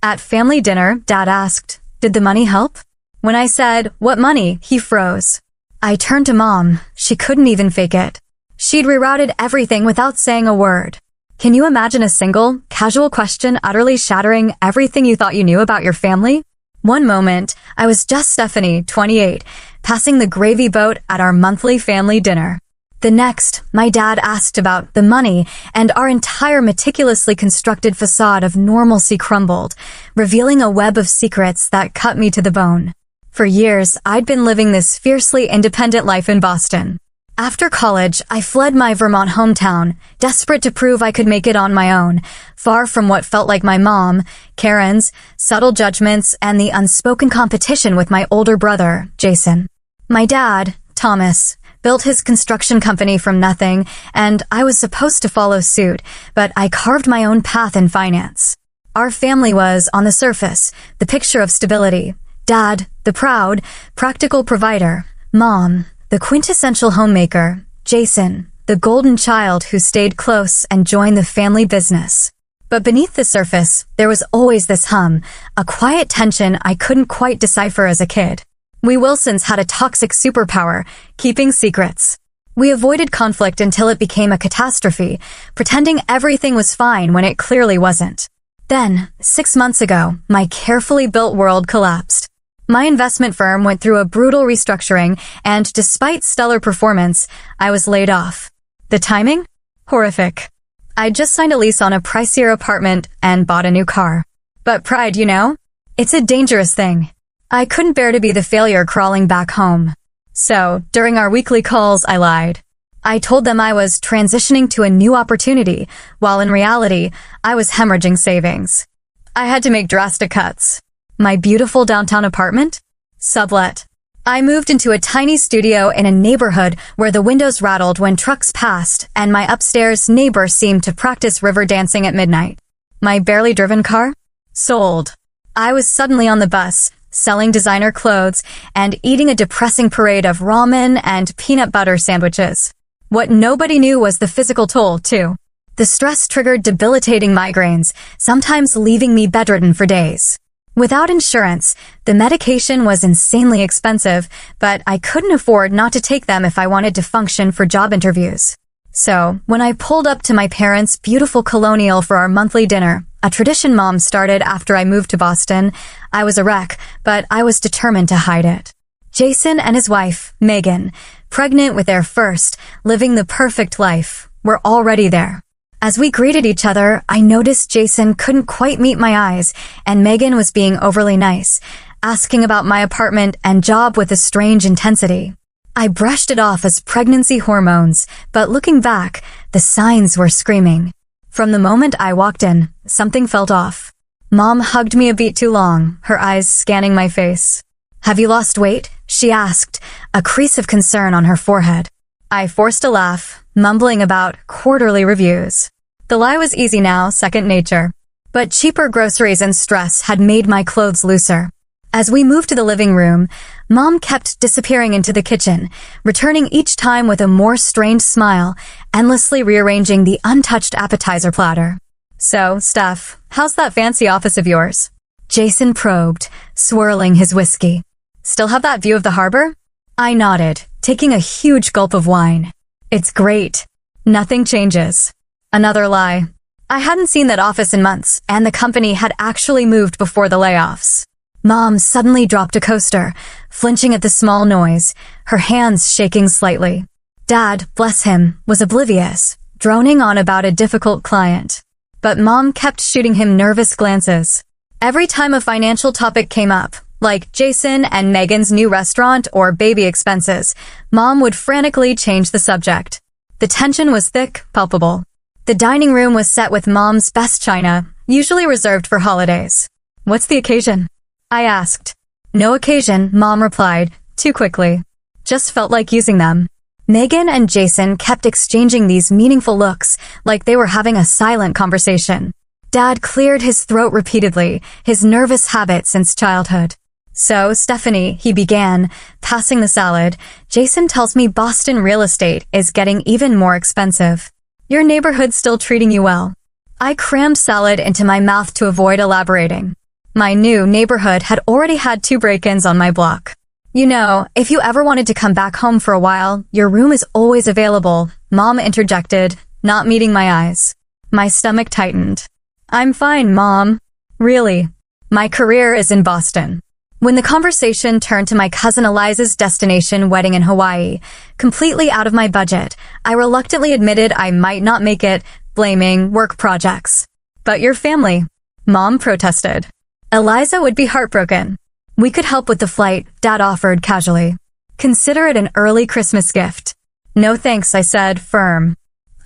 At family dinner, Dad asked, "Did the money help?" When I said, "What money?" he froze. I turned to Mom. She couldn't even fake it. She'd rerouted everything without saying a word. Can you imagine a single, casual question utterly shattering everything you thought you knew about your family? One moment, I was just Stephanie, 28, passing the gravy boat at our monthly family dinner. The next, my dad asked about the money, and our entire meticulously constructed facade of normalcy crumbled, revealing a web of secrets that cut me to the bone. For years, I'd been living this fiercely independent life in Boston. After college, I fled my Vermont hometown, desperate to prove I could make it on my own, far from what felt like my mom, Karen's, subtle judgments, and the unspoken competition with my older brother, Jason. My dad, Thomas, built his construction company from nothing, and I was supposed to follow suit, but I carved my own path in finance. Our family was, on the surface, the picture of stability. Dad, the proud, practical provider. Mom, the quintessential homemaker. Jason, the golden child who stayed close and joined the family business. But beneath the surface, there was always this hum, a quiet tension I couldn't quite decipher as a kid. We Wilsons had a toxic superpower, keeping secrets. We avoided conflict until it became a catastrophe, pretending everything was fine when it clearly wasn't. Then, 6 months ago, my carefully built world collapsed. My investment firm went through a brutal restructuring, and despite stellar performance, I was laid off. The timing? Horrific. I'd just signed a lease on a pricier apartment and bought a new car. But pride, it's a dangerous thing. I couldn't bear to be the failure crawling back home. So, during our weekly calls, I lied. I told them I was transitioning to a new opportunity, while in reality, I was hemorrhaging savings. I had to make drastic cuts. My beautiful downtown apartment? Sublet. I moved into a tiny studio in a neighborhood where the windows rattled when trucks passed, and my upstairs neighbor seemed to practice river dancing at midnight. My barely driven car? Sold. I was suddenly on the bus, selling designer clothes, and eating a depressing parade of ramen and peanut butter sandwiches. What nobody knew was the physical toll, too. The stress triggered debilitating migraines, sometimes leaving me bedridden for days. Without insurance, the medication was insanely expensive, but I couldn't afford not to take them if I wanted to function for job interviews. So, when I pulled up to my parents' beautiful colonial for our monthly dinner, a tradition Mom started after I moved to Boston, I was a wreck, but I was determined to hide it. Jason and his wife, Megan, pregnant with their first, living the perfect life, were already there. As we greeted each other, I noticed Jason couldn't quite meet my eyes, and Megan was being overly nice, asking about my apartment and job with a strange intensity. I brushed it off as pregnancy hormones, but looking back, the signs were screaming. From the moment I walked in, something felt off. Mom hugged me a beat too long, her eyes scanning my face. "Have you lost weight?" she asked, a crease of concern on her forehead. I forced a laugh, mumbling about quarterly reviews. The lie was easy now, second nature. But cheaper groceries and stress had made my clothes looser. As we moved to the living room, Mom kept disappearing into the kitchen, returning each time with a more strained smile, endlessly rearranging the untouched appetizer platter. "So, Steph, how's that fancy office of yours?" Jason probed, swirling his whiskey. "Still have that view of the harbor?" I nodded, taking a huge gulp of wine. "It's great. Nothing changes." Another lie. I hadn't seen that office in months, and the company had actually moved before the layoffs. Mom suddenly dropped a coaster, flinching at the small noise, her hands shaking slightly. Dad, bless him, was oblivious, droning on about a difficult client. But Mom kept shooting him nervous glances. Every time a financial topic came up, like Jason and Megan's new restaurant or baby expenses, Mom would frantically change the subject. The tension was thick, palpable. The dining room was set with Mom's best china, usually reserved for holidays. "What's the occasion?" I asked. "No occasion," Mom replied, too quickly. Just felt like using them. Megan and Jason kept exchanging these meaningful looks, like they were having a silent conversation. Dad cleared his throat repeatedly, his nervous habit since childhood. "So, Stephanie," he began, passing the salad, "Jason tells me Boston real estate is getting even more expensive. Your neighborhood's still treating you well." I crammed salad into my mouth to avoid elaborating. My new neighborhood had already had 2 break-ins on my block. You know, if you ever wanted to come back home for a while, your room is always available, Mom interjected, not meeting my eyes. My stomach tightened. I'm fine, Mom. Really. My career is in Boston. When the conversation turned to my cousin Eliza's destination wedding in Hawaii, completely out of my budget, I reluctantly admitted I might not make it, blaming work projects. But your family, Mom protested. Eliza would be heartbroken. We could help with the flight, Dad offered casually. Consider it an early Christmas gift. No thanks, I said, firm.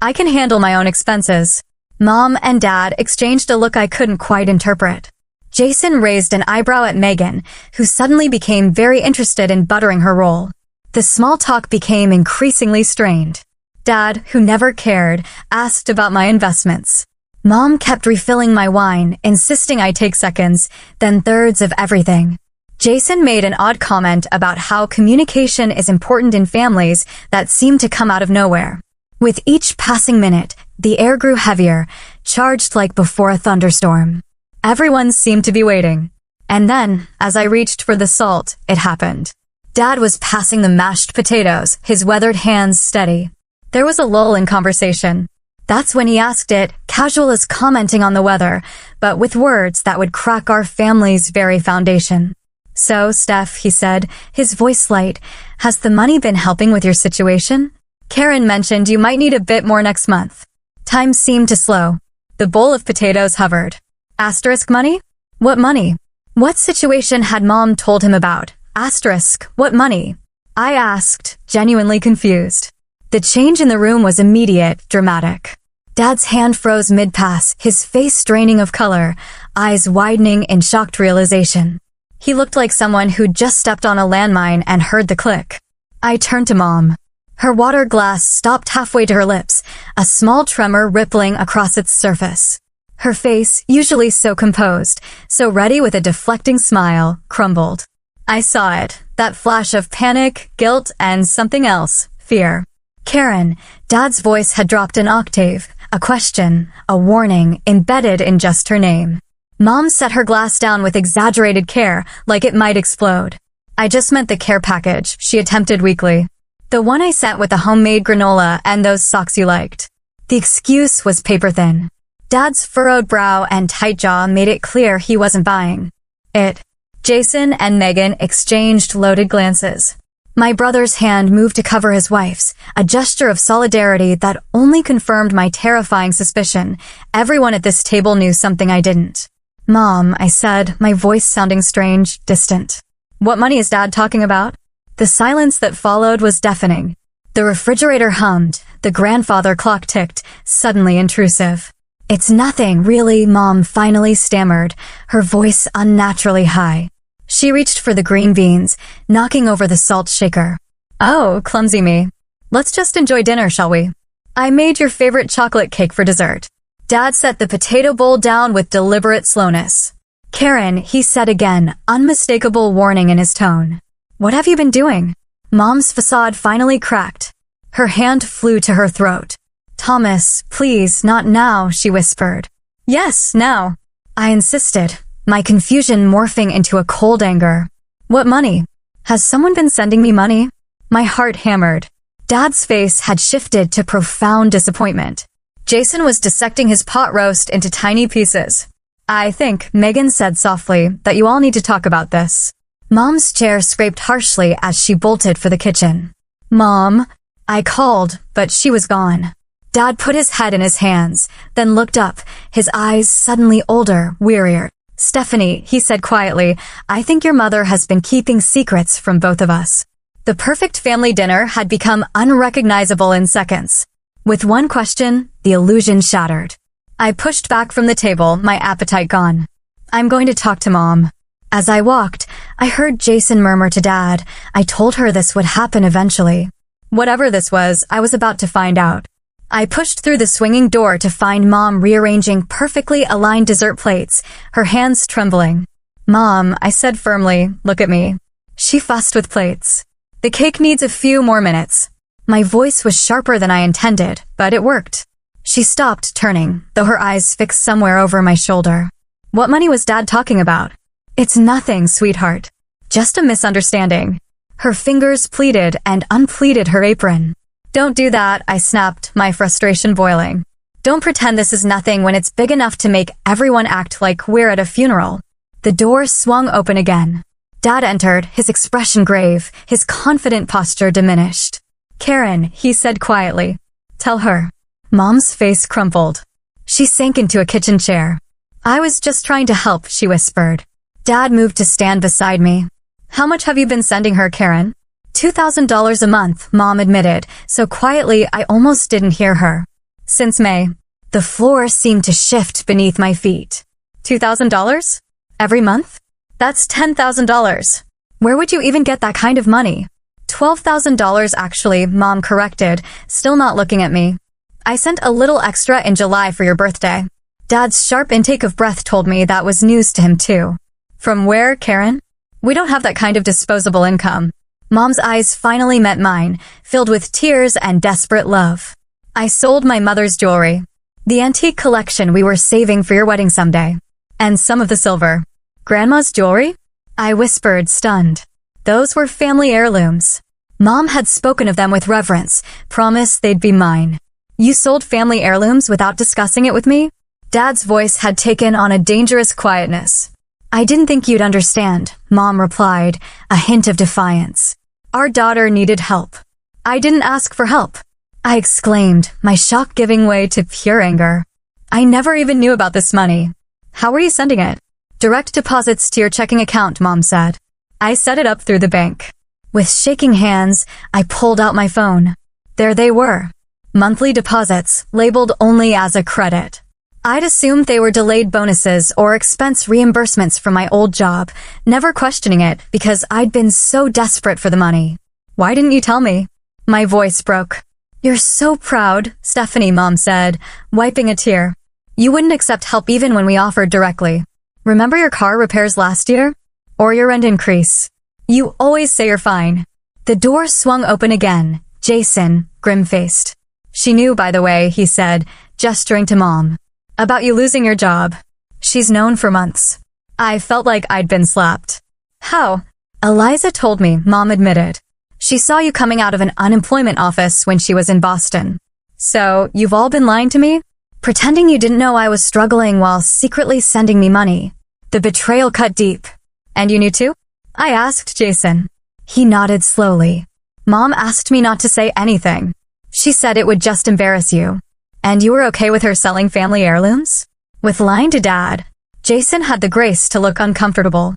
I can handle my own expenses. Mom and Dad exchanged a look I couldn't quite interpret. Jason raised an eyebrow at Megan, who suddenly became very interested in buttering her roll. The small talk became increasingly strained. Dad, who never cared, asked about my investments. Mom kept refilling my wine, insisting I take seconds, then thirds of everything. Jason made an odd comment about how communication is important in families that seem to come out of nowhere. With each passing minute, the air grew heavier, charged like before a thunderstorm. Everyone seemed to be waiting. And then, as I reached for the salt, it happened. Dad was passing the mashed potatoes, his weathered hands steady. There was a lull in conversation. That's when he asked it, casual as commenting on the weather, but with words that would crack our family's very foundation. So, Steph, he said, his voice light, has the money been helping with your situation? Karen mentioned you might need a bit more next month. Time seemed to slow. The bowl of potatoes hovered. Asterisk money? What money? What situation had Mom told him about? Asterisk, what money? I asked, genuinely confused. The change in the room was immediate, dramatic. Dad's hand froze mid-pass, his face draining of color, eyes widening in shocked realization. He looked like someone who'd just stepped on a landmine and heard the click. I turned to Mom. Her water glass stopped halfway to her lips, a small tremor rippling across its surface. Her face, usually so composed, so ready with a deflecting smile, crumbled. I saw it, that flash of panic, guilt, and something else, fear. Karen, Dad's voice had dropped an octave, a question, a warning, embedded in just her name. Mom set her glass down with exaggerated care, like it might explode. I just meant the care package, she attempted weakly. The one I sent with the homemade granola and those socks you liked. The excuse was paper-thin. Dad's furrowed brow and tight jaw made it clear he wasn't buying it. Jason and Megan exchanged loaded glances. My brother's hand moved to cover his wife's, a gesture of solidarity that only confirmed my terrifying suspicion. Everyone at this table knew something I didn't. Mom, I said, my voice sounding strange, distant. What money is Dad talking about? The silence that followed was deafening. The refrigerator hummed, the grandfather clock ticked, suddenly intrusive. It's nothing, really, Mom finally stammered, her voice unnaturally high. She reached for the green beans, knocking over the salt shaker. Oh, clumsy me. Let's just enjoy dinner, shall we? I made your favorite chocolate cake for dessert. Dad set the potato bowl down with deliberate slowness. Karen, he said again, unmistakable warning in his tone. What have you been doing? Mom's facade finally cracked. Her hand flew to her throat. Thomas, please, not now, she whispered. Yes, now. I insisted, my confusion morphing into a cold anger. What money? Has someone been sending me money? My heart hammered. Dad's face had shifted to profound disappointment. Jason was dissecting his pot roast into tiny pieces. I think, Megan said softly, that you all need to talk about this. Mom's chair scraped harshly as she bolted for the kitchen. Mom, I called, but she was gone. Dad put his head in his hands, then looked up, his eyes suddenly older, wearier. Stephanie, he said quietly, I think your mother has been keeping secrets from both of us. The perfect family dinner had become unrecognizable in seconds. With one question, the illusion shattered. I pushed back from the table, my appetite gone. I'm going to talk to Mom. As I walked, I heard Jason murmur to Dad, I told her this would happen eventually. Whatever this was, I was about to find out. I pushed through the swinging door to find Mom rearranging perfectly aligned dessert plates, her hands trembling. Mom, I said firmly, look at me. She fussed with plates. The cake needs a few more minutes. My voice was sharper than I intended, but it worked. She stopped, turning, though her eyes fixed somewhere over my shoulder. What money was Dad talking about? It's nothing, sweetheart. Just a misunderstanding. Her fingers pleated and unpleated her apron. Don't do that, I snapped, my frustration boiling. Don't pretend this is nothing when it's big enough to make everyone act like we're at a funeral. The door swung open again. Dad entered, his expression grave, his confident posture diminished. Karen, he said quietly. Tell her. Mom's face crumpled. She sank into a kitchen chair. I was just trying to help, she whispered. Dad moved to stand beside me. How much have you been sending her, Karen? $2,000 a month, Mom admitted, so quietly I almost didn't hear her. Since May. The floor seemed to shift beneath my feet. $2,000? Every month? That's $10,000. Where would you even get that kind of money? $12,000 actually, Mom corrected, still not looking at me. I sent a little extra in July for your birthday. Dad's sharp intake of breath told me that was news to him too. From where, Karen? We don't have that kind of disposable income. Mom's eyes finally met mine, filled with tears and desperate love. I sold my mother's jewelry. The antique collection we were saving for your wedding someday. And some of the silver. Grandma's jewelry? I whispered, stunned. Those were family heirlooms. Mom had spoken of them with reverence, promised they'd be mine. You sold family heirlooms without discussing it with me? Dad's voice had taken on a dangerous quietness. I didn't think you'd understand, Mom replied, a hint of defiance. Our daughter needed help. I didn't ask for help. I exclaimed, my shock giving way to pure anger. I never even knew about this money. How were you sending it? Direct deposits to your checking account, Mom said. I set it up through the bank. With shaking hands, I pulled out my phone. There they were. Monthly deposits, labeled only as a credit. I'd assumed they were delayed bonuses or expense reimbursements from my old job, never questioning it because I'd been so desperate for the money. Why didn't you tell me? My voice broke. You're so proud, Stephanie, Mom said, wiping a tear. You wouldn't accept help even when we offered directly. Remember your car repairs last year? Or your rent increase? You always say you're fine. The door swung open again. Jason, grim-faced. She knew, by the way, he said, gesturing to Mom. About you losing your job. She's known for months. I felt like I'd been slapped. How? Eliza told me, Mom admitted. She saw you coming out of an unemployment office when she was in Boston. So, you've all been lying to me? Pretending you didn't know I was struggling while secretly sending me money. The betrayal cut deep. And you knew too? I asked Jason. He nodded slowly. Mom asked me not to say anything. She said it would just embarrass you. And you were okay with her selling family heirlooms? With lying to Dad, Jason had the grace to look uncomfortable.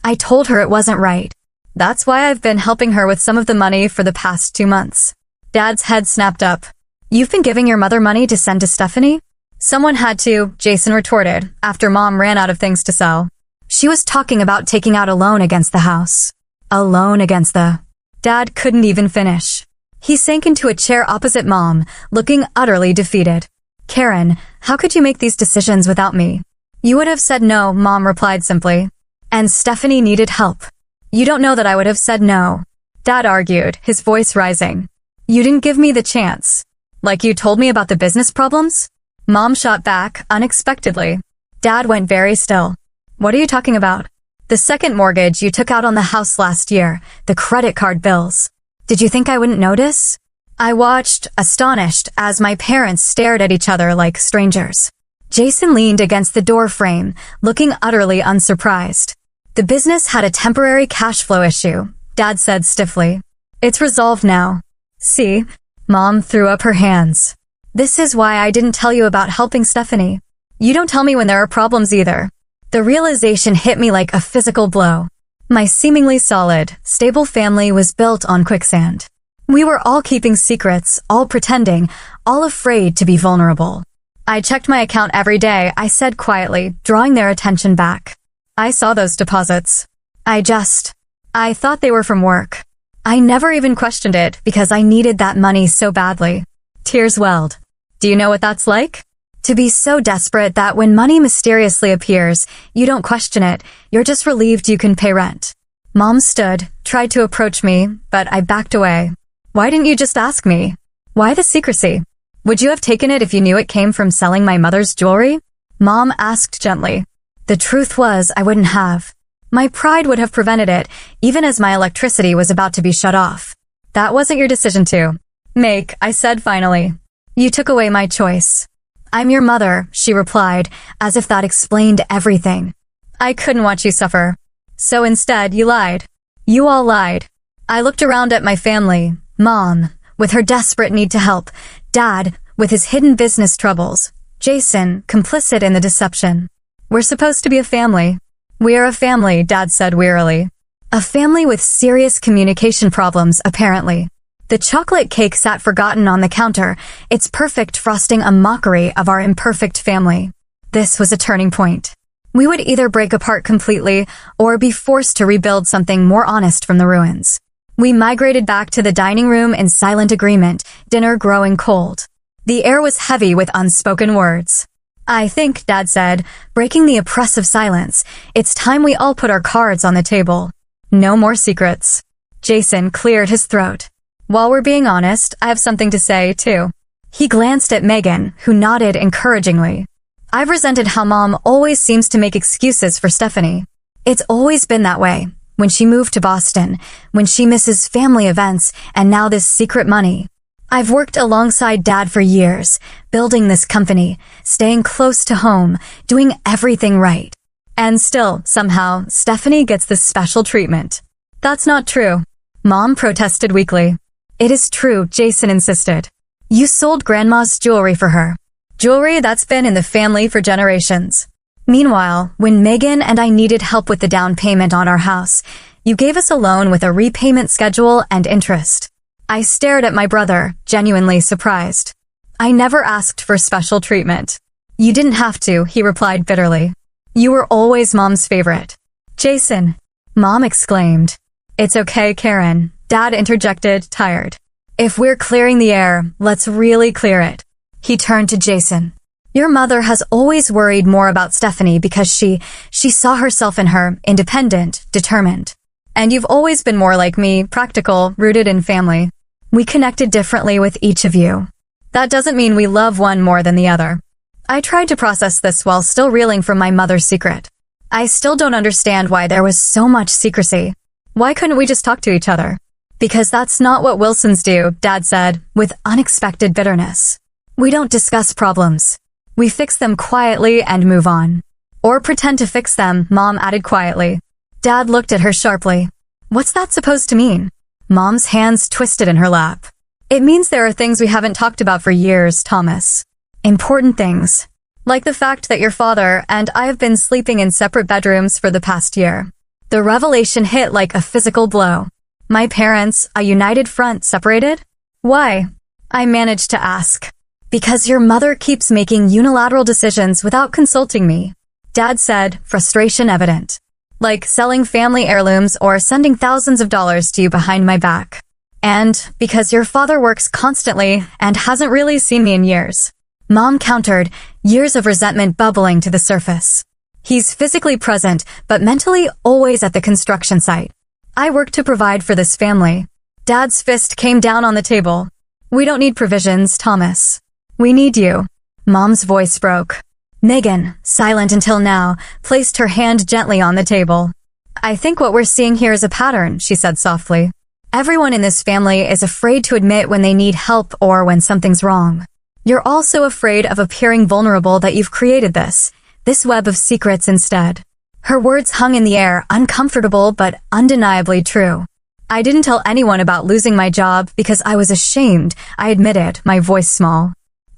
I told her it wasn't right. That's why I've been helping her with some of the money for the past 2 months. Dad's head snapped up. You've been giving your mother money to send to Stephanie? Someone had to, Jason retorted, after Mom ran out of things to sell. She was talking about taking out a loan against the house. A loan against the... Dad couldn't even finish. He sank into a chair opposite Mom, looking utterly defeated. Karen, how could you make these decisions without me? You would have said no, Mom replied simply. And Stephanie needed help. You don't know that I would have said no. Dad argued, his voice rising. You didn't give me the chance. Like you told me about the business problems? Mom shot back, unexpectedly. Dad went very still. What are you talking about? The second mortgage you took out on the house last year, the credit card bills. Did you think I wouldn't notice? I watched, astonished, as my parents stared at each other like strangers. Jason leaned against the door frame, looking utterly unsurprised. The business had a temporary cash flow issue, Dad said stiffly. It's resolved now. See? Mom threw up her hands. This is why I didn't tell you about helping Stephanie. You don't tell me when there are problems either. The realization hit me like a physical blow. My seemingly solid, stable family was built on quicksand. We were all keeping secrets, all pretending, all afraid to be vulnerable. I checked my account every day, I said quietly, drawing their attention back. I saw those deposits. I thought they were from work. I never even questioned it because I needed that money so badly. Tears welled. Do you know what that's like? To be so desperate that when money mysteriously appears, you don't question it, you're just relieved you can pay rent. Mom stood, tried to approach me, but I backed away. Why didn't you just ask me? Why the secrecy? Would you have taken it if you knew it came from selling my mother's jewelry? Mom asked gently. The truth was I wouldn't have. My pride would have prevented it, even as my electricity was about to be shut off. That wasn't your decision to make, I said finally. You took away my choice. I'm your mother, she replied, as if that explained everything. I couldn't watch you suffer. So instead, you lied. You all lied. I looked around at my family, Mom, with her desperate need to help, Dad, with his hidden business troubles, Jason, complicit in the deception. We're supposed to be a family. We are a family, Dad said wearily. A family with serious communication problems, apparently. The chocolate cake sat forgotten on the counter, its perfect frosting a mockery of our imperfect family. This was a turning point. We would either break apart completely or be forced to rebuild something more honest from the ruins. We migrated back to the dining room in silent agreement, dinner growing cold. The air was heavy with unspoken words. I think, Dad said, breaking the oppressive silence, it's time we all put our cards on the table. No more secrets. Jason cleared his throat. While we're being honest, I have something to say, too. He glanced at Megan, who nodded encouragingly. I've resented how Mom always seems to make excuses for Stephanie. It's always been that way. When she moved to Boston, when she misses family events, and now this secret money. I've worked alongside Dad for years, building this company, staying close to home, doing everything right. And still, somehow, Stephanie gets this special treatment. That's not true. Mom protested weakly. It is true, Jason insisted. You sold Grandma's jewelry for her. Jewelry that's been in the family for generations. Meanwhile, when Megan and I needed help with the down payment on our house, you gave us a loan with a repayment schedule and interest. I stared at my brother, genuinely surprised. I never asked for special treatment. You didn't have to, he replied bitterly. You were always Mom's favorite. Jason, Mom exclaimed. It's okay, Karen, Dad interjected, tired. If we're clearing the air, let's really clear it. He turned to Jason. Your mother has always worried more about Stephanie because she saw herself in her, independent, determined. And you've always been more like me, practical, rooted in family. We connected differently with each of you. That doesn't mean we love one more than the other. I tried to process this while still reeling from my mother's secret. I still don't understand why there was so much secrecy. Why couldn't we just talk to each other? Because that's not what Wilsons do, Dad said, with unexpected bitterness. We don't discuss problems. We fix them quietly and move on. Or pretend to fix them, Mom added quietly. Dad looked at her sharply. What's that supposed to mean? Mom's hands twisted in her lap. It means there are things we haven't talked about for years, Thomas. Important things. Like the fact that your father and I have been sleeping in separate bedrooms for the past year. The revelation hit like a physical blow. My parents, a united front, separated? Why? I managed to ask. Because your mother keeps making unilateral decisions without consulting me. Dad said, frustration evident. Like selling family heirlooms or sending thousands of dollars to you behind my back. And because your father works constantly and hasn't really seen me in years. Mom countered, years of resentment bubbling to the surface. He's physically present, but mentally always at the construction site. I work to provide for this family. Dad's fist came down on the table. We don't need provisions, Thomas. We need you. Mom's voice broke. Megan, silent until now, placed her hand gently on the table. I think what we're seeing here is a pattern, she said softly. Everyone in this family is afraid to admit when they need help or when something's wrong. You're also afraid of appearing vulnerable that you've created this web of secrets instead. Her words hung in the air, uncomfortable but undeniably true. I didn't tell anyone about losing my job because I was ashamed, I admitted, my voice small.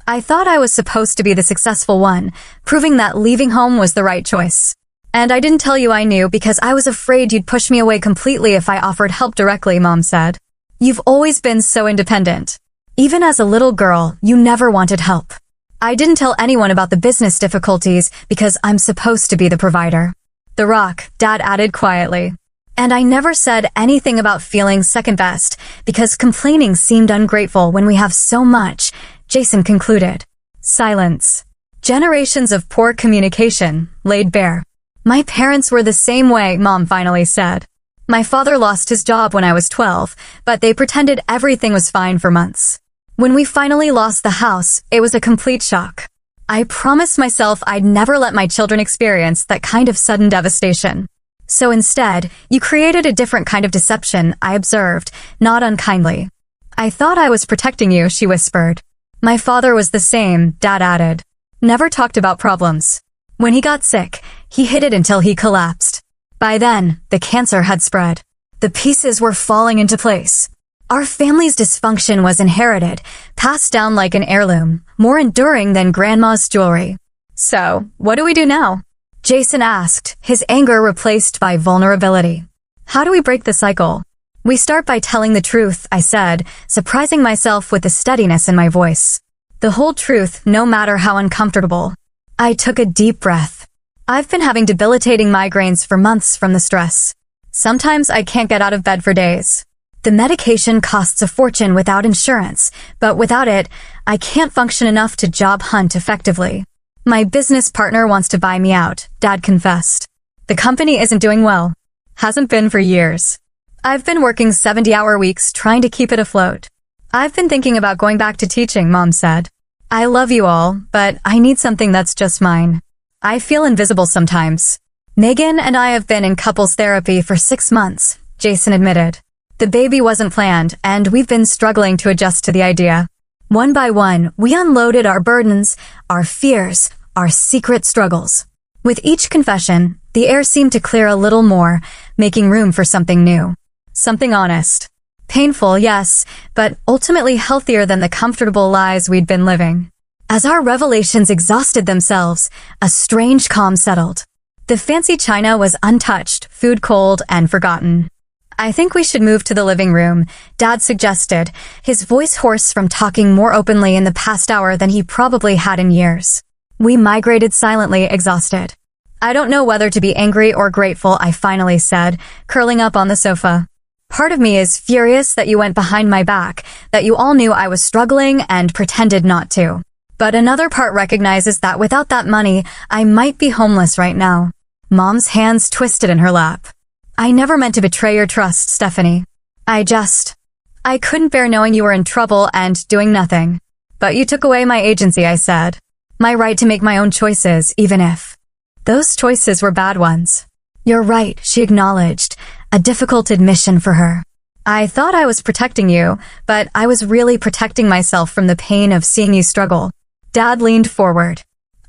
I thought I was supposed to be the successful one, proving that leaving home was the right choice. And I didn't tell you I knew because I was afraid you'd push me away completely if I offered help directly, Mom said. You've always been so independent. Even as a little girl, you never wanted help. I didn't tell anyone about the business difficulties because I'm supposed to be the provider. The Rock, Dad added quietly. And I never said anything about feeling second best because complaining seemed ungrateful when we have so much, Jason concluded. Silence. Generations of poor communication, laid bare. My parents were the same way, Mom finally said. My father lost his job when I was 12, but they pretended everything was fine for months. When we finally lost the house, it was a complete shock. I promised myself I'd never let my children experience that kind of sudden devastation. So instead, you created a different kind of deception, I observed, not unkindly. I thought I was protecting you, she whispered. My father was the same, Dad added. Never talked about problems. When he got sick, he hid it until he collapsed. By then, the cancer had spread. The pieces were falling into place. Our family's dysfunction was inherited, passed down like an heirloom, more enduring than grandma's jewelry. So, what do we do now? Jason asked, his anger replaced by vulnerability. How do we break the cycle? We start by telling the truth, I said, surprising myself with the steadiness in my voice. The whole truth, no matter how uncomfortable. I took a deep breath. I've been having debilitating migraines for months from the stress. Sometimes I can't get out of bed for days. The medication costs a fortune without insurance, but without it, I can't function enough to job hunt effectively. My business partner wants to buy me out, Dad confessed. The company isn't doing well. Hasn't been for years. I've been working 70-hour weeks trying to keep it afloat. I've been thinking about going back to teaching, Mom said. I love you all, but I need something that's just mine. I feel invisible sometimes. Megan and I have been in couples therapy for 6 months, Jason admitted. The baby wasn't planned, and we've been struggling to adjust to the idea. One by one, we unloaded our burdens, our fears, our secret struggles. With each confession, the air seemed to clear a little more, making room for something new. Something honest. Painful, yes, but ultimately healthier than the comfortable lies we'd been living. As our revelations exhausted themselves, a strange calm settled. The fancy china was untouched, food cold, and forgotten. I think we should move to the living room, Dad suggested, his voice hoarse from talking more openly in the past hour than he probably had in years. We migrated silently, exhausted. I don't know whether to be angry or grateful, I finally said, curling up on the sofa. Part of me is furious that you went behind my back, that you all knew I was struggling and pretended not to. But another part recognizes that without that money, I might be homeless right now. Mom's hands twisted in her lap. I never meant to betray your trust, Stephanie. I couldn't bear knowing you were in trouble and doing nothing. But you took away my agency, I said. My right to make my own choices, even if those choices were bad ones. You're right, she acknowledged, a difficult admission for her. I thought I was protecting you, but I was really protecting myself from the pain of seeing you struggle. Dad leaned forward.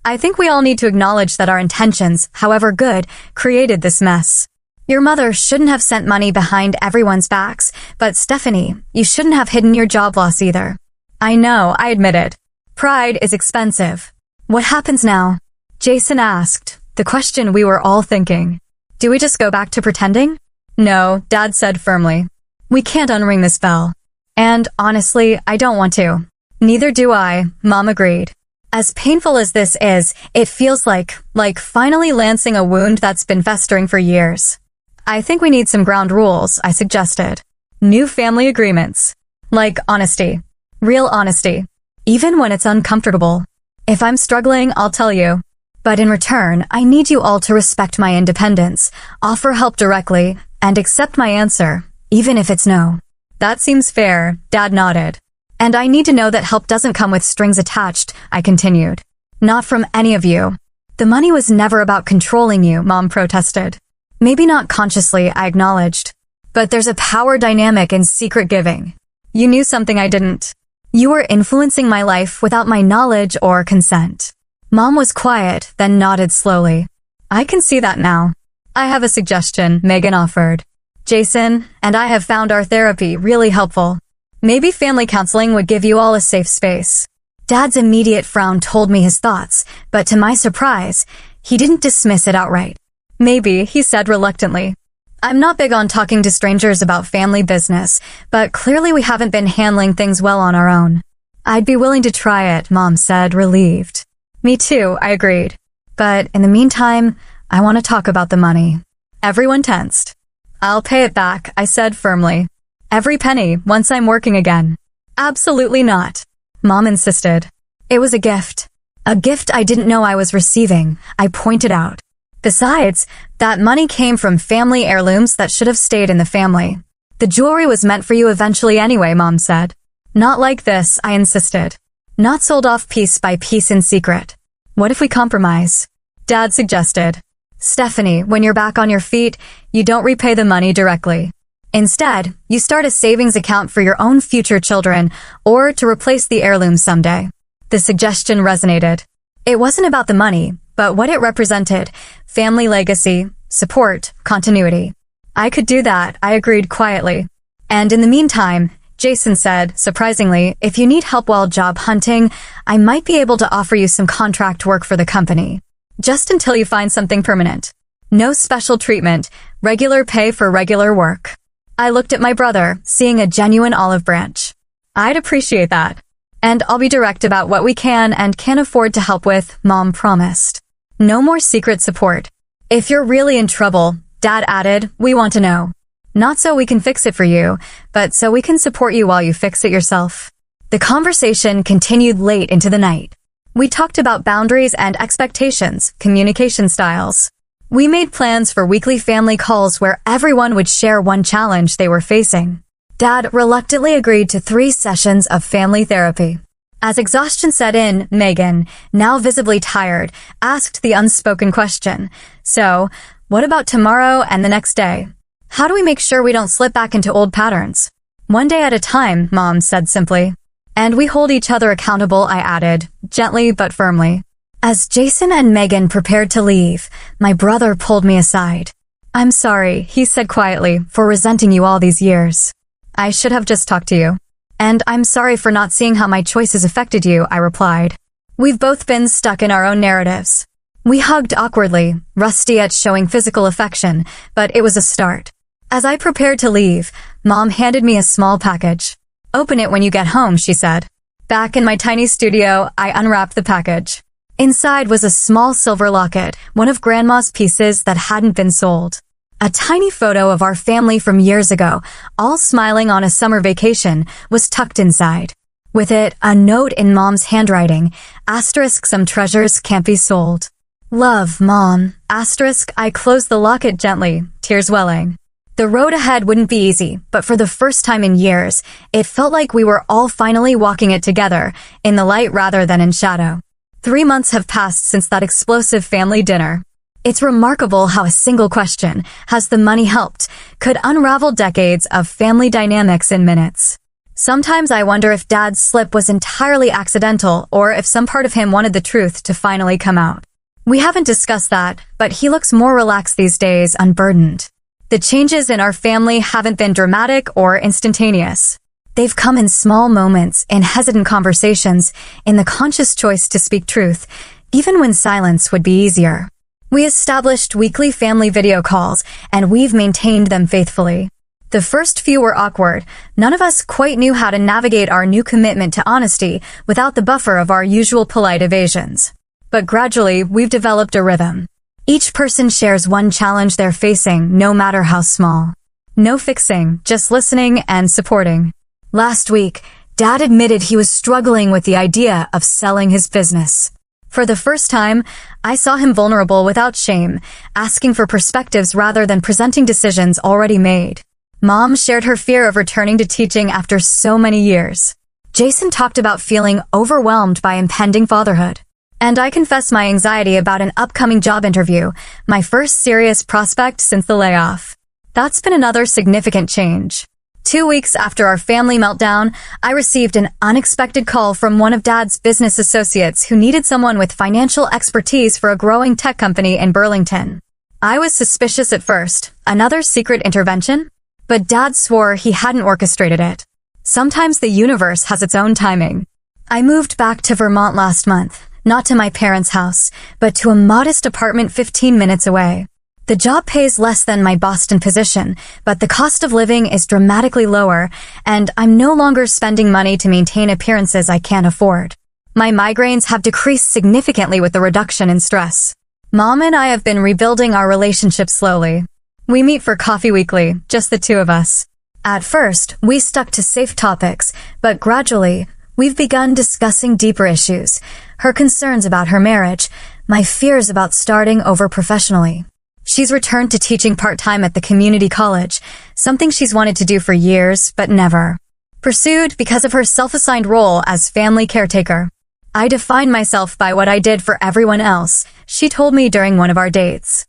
I think we all need to acknowledge that our intentions, however good, created this mess. Your mother shouldn't have sent money behind everyone's backs, but Stephanie, you shouldn't have hidden your job loss either. I know, I admitted. Pride is expensive. What happens now? Jason asked, the question we were all thinking. Do we just go back to pretending? No, Dad said firmly. We can't unring this bell. And honestly, I don't want to. Neither do I, Mom agreed. As painful as this is, it feels like finally lancing a wound that's been festering for years. I think we need some ground rules, I suggested. New family agreements. Like honesty. Real honesty. Even when it's uncomfortable. If I'm struggling, I'll tell you. But in return, I need you all to respect my independence, offer help directly, and accept my answer, even if it's no. That seems fair, Dad nodded. And I need to know that help doesn't come with strings attached, I continued. Not from any of you. The money was never about controlling you, Mom protested. Maybe not consciously, I acknowledged. But there's a power dynamic in secret giving. You knew something I didn't. You were influencing my life without my knowledge or consent. Mom was quiet, then nodded slowly. I can see that now. I have a suggestion, Megan offered. Jason and I have found our therapy really helpful. Maybe family counseling would give you all a safe space. Dad's immediate frown told me his thoughts, but to my surprise, he didn't dismiss it outright. Maybe, he said reluctantly. I'm not big on talking to strangers about family business, but clearly we haven't been handling things well on our own. I'd be willing to try it, Mom said, relieved. Me too, I agreed. But in the meantime, I want to talk about the money. Everyone tensed. I'll pay it back, I said firmly. Every penny, once I'm working again. Absolutely not. Mom insisted. It was a gift. A gift I didn't know I was receiving, I pointed out. Besides, that money came from family heirlooms that should have stayed in the family. The jewelry was meant for you eventually anyway, Mom said. Not like this, I insisted. Not sold off piece by piece in secret. What if we compromise? Dad suggested. Stephanie, when you're back on your feet, you don't repay the money directly. Instead, you start a savings account for your own future children or to replace the heirloom someday. The suggestion resonated. It wasn't about the money, but what it represented: family legacy, support, continuity. I could do that, I agreed quietly. And in the meantime, Jason said, surprisingly, if you need help while job hunting, I might be able to offer you some contract work for the company. Just until you find something permanent. No special treatment, regular pay for regular work. I looked at my brother, seeing a genuine olive branch. I'd appreciate that. And I'll be direct about what we can and can't afford to help with, Mom promised. No more secret support. If you're really in trouble, Dad added, we want to know. Not so we can fix it for you, but so we can support you while you fix it yourself. The conversation continued late into the night. We talked about boundaries and expectations, communication styles. We made plans for weekly family calls where everyone would share one challenge they were facing. Dad reluctantly agreed to 3 sessions of family therapy. As exhaustion set in, Megan, now visibly tired, asked the unspoken question. So, what about tomorrow and the next day? How do we make sure we don't slip back into old patterns? One day at a time, Mom said simply. And we hold each other accountable, I added, gently but firmly. As Jason and Megan prepared to leave, my brother pulled me aside. I'm sorry, he said quietly, for resenting you all these years. I should have just talked to you. And I'm sorry for not seeing how my choices affected you, I replied. We've both been stuck in our own narratives. We hugged awkwardly, rusty at showing physical affection, but it was a start. As I prepared to leave, Mom handed me a small package. Open it when you get home, she said. Back in my tiny studio, I unwrapped the package. Inside was a small silver locket, one of Grandma's pieces that hadn't been sold. A tiny photo of our family from years ago, all smiling on a summer vacation, was tucked inside. With it, a note in Mom's handwriting, asterisk some treasures can't be sold. Love, Mom, asterisk. I closed the locket gently, tears welling. The road ahead wouldn't be easy, but for the first time in years, it felt like we were all finally walking it together, in the light rather than in shadow. 3 months have passed since that explosive family dinner. It's remarkable how a single question, has the money helped, could unravel decades of family dynamics in minutes. Sometimes I wonder if Dad's slip was entirely accidental or if some part of him wanted the truth to finally come out. We haven't discussed that, but he looks more relaxed these days, unburdened. The changes in our family haven't been dramatic or instantaneous. They've come in small moments, in hesitant conversations, in the conscious choice to speak truth, even when silence would be easier. We established weekly family video calls, and we've maintained them faithfully. The first few were awkward. None of us quite knew how to navigate our new commitment to honesty without the buffer of our usual polite evasions. But gradually, we've developed a rhythm. Each person shares one challenge they're facing, no matter how small. No fixing, just listening and supporting. Last week, Dad admitted he was struggling with the idea of selling his business. For the first time, I saw him vulnerable without shame, asking for perspectives rather than presenting decisions already made. Mom shared her fear of returning to teaching after so many years. Jason talked about feeling overwhelmed by impending fatherhood. And I confessed my anxiety about an upcoming job interview, my first serious prospect since the layoff. That's been another significant change. 2 weeks after our family meltdown, I received an unexpected call from one of Dad's business associates who needed someone with financial expertise for a growing tech company in Burlington. I was suspicious at first. Another secret intervention? But Dad swore he hadn't orchestrated it. Sometimes the universe has its own timing. I moved back to Vermont last month. Not to my parents' house, but to a modest apartment 15 minutes away. The job pays less than my Boston position, but the cost of living is dramatically lower, and I'm no longer spending money to maintain appearances I can't afford. My migraines have decreased significantly with the reduction in stress. Mom and I have been rebuilding our relationship slowly. We meet for coffee weekly, just the 2 of us. At first, we stuck to safe topics, but gradually, we've begun discussing deeper issues, her concerns about her marriage, my fears about starting over professionally. She's returned to teaching part-time at the community college, something she's wanted to do for years, but never pursued because of her self-assigned role as family caretaker. I define myself by what I did for everyone else, she told me during one of our dates.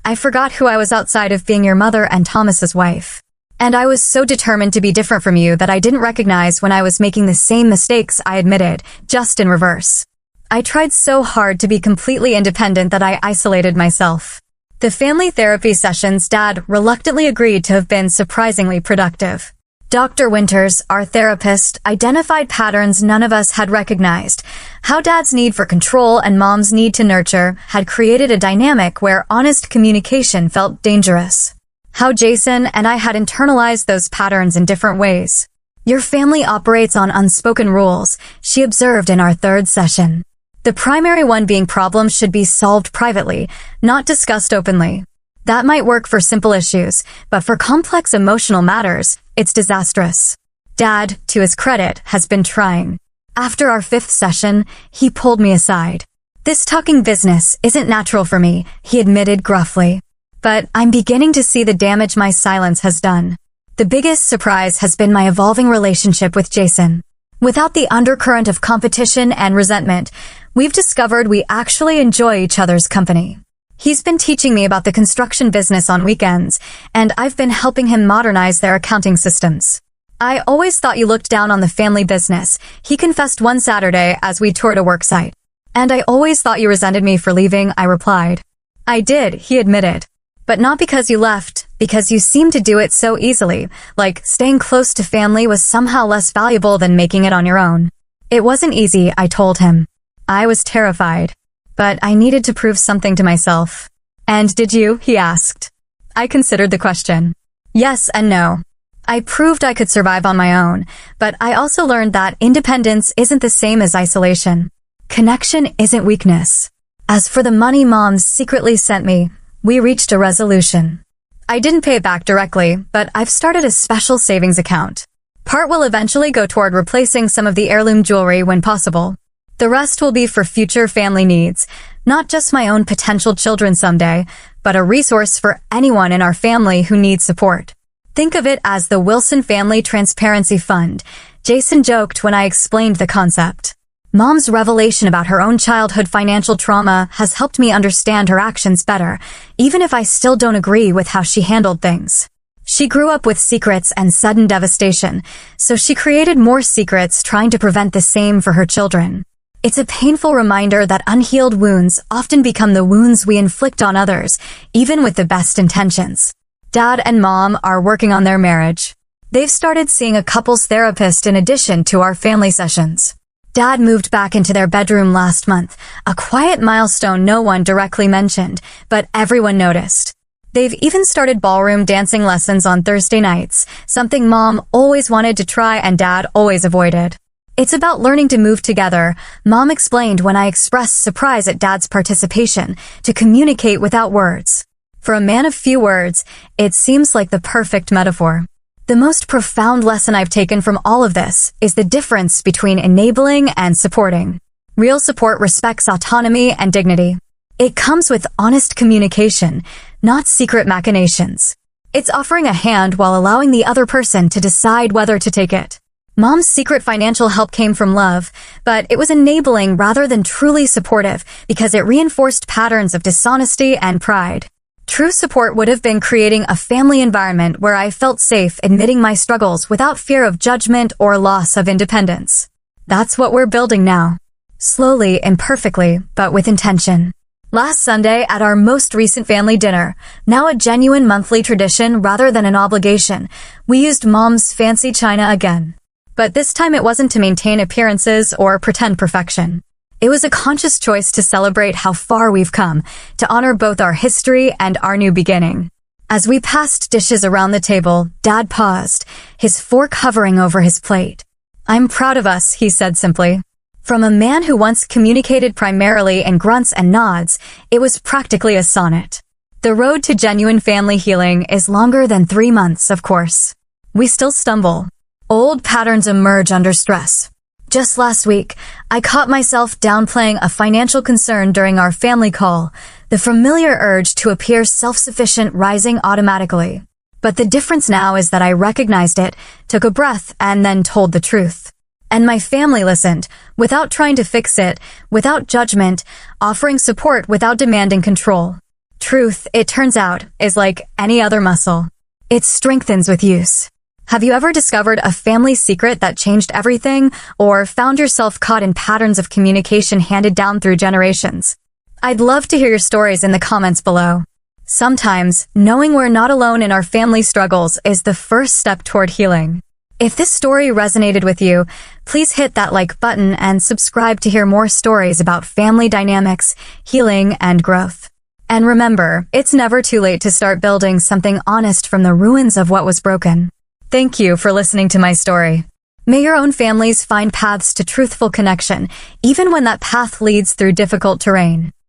I forgot who I was outside of being your mother and Thomas's wife. And I was so determined to be different from you that I didn't recognize when I was making the same mistakes I admitted, just in reverse. I tried so hard to be completely independent that I isolated myself. The family therapy sessions Dad reluctantly agreed to have been surprisingly productive. Dr. Winters, our therapist, identified patterns none of us had recognized. How Dad's need for control and Mom's need to nurture had created a dynamic where honest communication felt dangerous. How Jason and I had internalized those patterns in different ways. Your family operates on unspoken rules, she observed in our third session. The primary one being problems should be solved privately, not discussed openly. That might work for simple issues, but for complex emotional matters, it's disastrous. Dad, to his credit, has been trying. After our fifth session, he pulled me aside. This talking business isn't natural for me, he admitted gruffly. But I'm beginning to see the damage my silence has done. The biggest surprise has been my evolving relationship with Jason. Without the undercurrent of competition and resentment, we've discovered we actually enjoy each other's company. He's been teaching me about the construction business on weekends, and I've been helping him modernize their accounting systems. I always thought you looked down on the family business, he confessed one Saturday as we toured a worksite. And I always thought you resented me for leaving, I replied. I did, he admitted. But not because you left, because you seemed to do it so easily, like staying close to family was somehow less valuable than making it on your own. It wasn't easy, I told him. I was terrified. But I needed to prove something to myself. And did you? He asked. I considered the question. Yes and no. I proved I could survive on my own, but I also learned that independence isn't the same as isolation. Connection isn't weakness. As for the money Mom secretly sent me, we reached a resolution. I didn't pay it back directly, but I've started a special savings account. Part will eventually go toward replacing some of the heirloom jewelry when possible. The rest will be for future family needs, not just my own potential children someday, but a resource for anyone in our family who needs support. Think of it as the Wilson Family Transparency Fund, Jason joked when I explained the concept. Mom's revelation about her own childhood financial trauma has helped me understand her actions better, even if I still don't agree with how she handled things. She grew up with secrets and sudden devastation, so she created more secrets trying to prevent the same for her children. It's a painful reminder that unhealed wounds often become the wounds we inflict on others, even with the best intentions. Dad and Mom are working on their marriage. They've started seeing a couples therapist in addition to our family sessions. Dad moved back into their bedroom last month, a quiet milestone no one directly mentioned, but everyone noticed. They've even started ballroom dancing lessons on Thursday nights, something Mom always wanted to try and Dad always avoided. It's about learning to move together, Mom explained when I expressed surprise at Dad's participation, to communicate without words. For a man of few words, it seems like the perfect metaphor. The most profound lesson I've taken from all of this is the difference between enabling and supporting. Real support respects autonomy and dignity. It comes with honest communication, not secret machinations. It's offering a hand while allowing the other person to decide whether to take it. Mom's secret financial help came from love, but it was enabling rather than truly supportive because it reinforced patterns of dishonesty and pride. True support would have been creating a family environment where I felt safe admitting my struggles without fear of judgment or loss of independence. That's what we're building now. Slowly, imperfectly, but with intention. Last Sunday, at our most recent family dinner, now a genuine monthly tradition rather than an obligation, we used Mom's fancy china again. But this time it wasn't to maintain appearances or pretend perfection. It was a conscious choice to celebrate how far we've come, to honor both our history and our new beginning. As we passed dishes around the table, Dad paused, his fork hovering over his plate. I'm proud of us, he said simply. From a man who once communicated primarily in grunts and nods, it was practically a sonnet. The road to genuine family healing is longer than 3 months, of course. We still stumble. Old patterns emerge under stress. Just last week, I caught myself downplaying a financial concern during our family call, the familiar urge to appear self-sufficient rising automatically. But the difference now is that I recognized it, took a breath, and then told the truth. And my family listened, without trying to fix it, without judgment, offering support without demanding control. Truth, it turns out, is like any other muscle. It strengthens with use. Have you ever discovered a family secret that changed everything, or found yourself caught in patterns of communication handed down through generations? I'd love to hear your stories in the comments below. Sometimes, knowing we're not alone in our family struggles is the first step toward healing. If this story resonated with you, please hit that like button and subscribe to hear more stories about family dynamics, healing, and growth. And remember, it's never too late to start building something honest from the ruins of what was broken. Thank you for listening to my story. May your own families find paths to truthful connection, even when that path leads through difficult terrain.